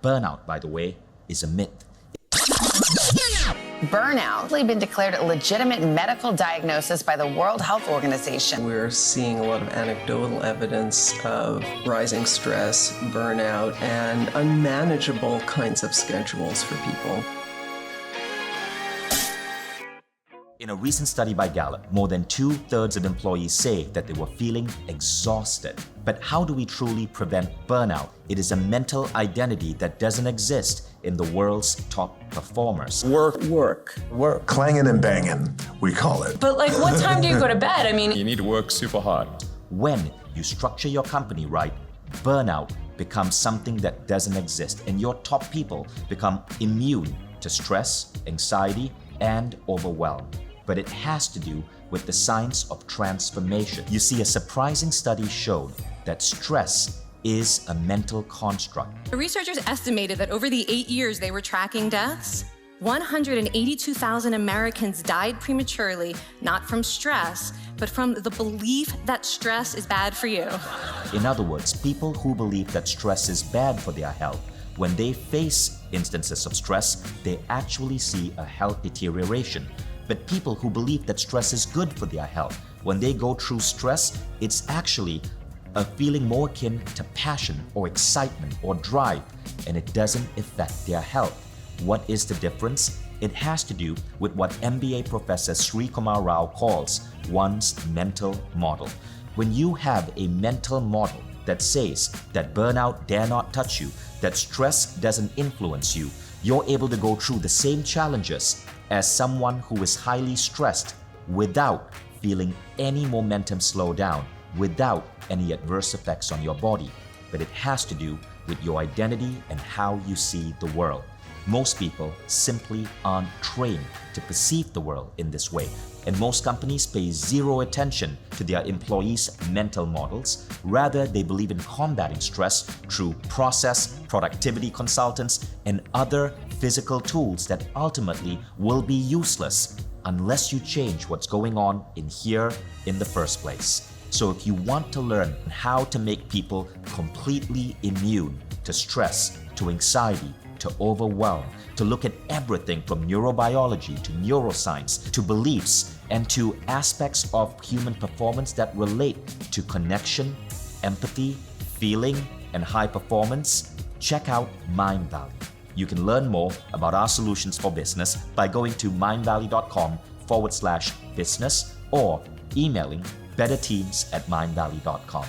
Burnout, by the way, is a myth. Burnout has been declared a legitimate medical diagnosis by the World Health Organization. We're seeing a lot of anecdotal evidence of rising stress, burnout, and unmanageable kinds of schedules for people. In a recent study by Gallup, more than 2/3 of employees say that they were feeling exhausted. But how do we truly prevent burnout? It is a mental identity that doesn't exist in the world's top performers. Work. Clanging and banging, we call it. But like, what time do you go to bed? I mean, You need to work super hard. When you structure your company right, burnout becomes something that doesn't exist, and your top people become immune to stress, anxiety, and overwhelm. But it has to do with the science of transformation. You see, a surprising study showed that stress is a mental construct. The researchers estimated that over the 8 years they were tracking deaths, 182,000 Americans died prematurely, not from stress, but from the belief that stress is bad for you. In other words, people who believe that stress is bad for their health, when they face instances of stress, they actually see a health deterioration. But people who believe that stress is good for their health, when they go through stress, it's actually a feeling more akin to passion or excitement or drive, and it doesn't affect their health. What is the difference? It has to do with what MBA professor Sri Kumar Rao calls one's mental model. When you have a mental model that says that burnout dare not touch you, that stress doesn't influence you, you're able to go through the same challenges as someone who is highly stressed without feeling any momentum slow down, without any adverse effects on your body. But it has to do with your identity and how you see the world. Most people simply aren't trained to perceive the world in this way, and most companies pay zero attention to their employees' mental models. Rather, they believe in combating stress through process, productivity consultants, and other physical tools that ultimately will be useless unless you change what's going on in here in the first place. So if you want to learn how to make people completely immune to stress, to anxiety, to overwhelm, to look at everything from neurobiology to neuroscience to beliefs and to aspects of human performance that relate to connection, empathy, feeling, and high performance, check out Mindvalley. You can learn more about our solutions for business by going to mindvalley.com/business or emailing betterteams@mindvalley.com.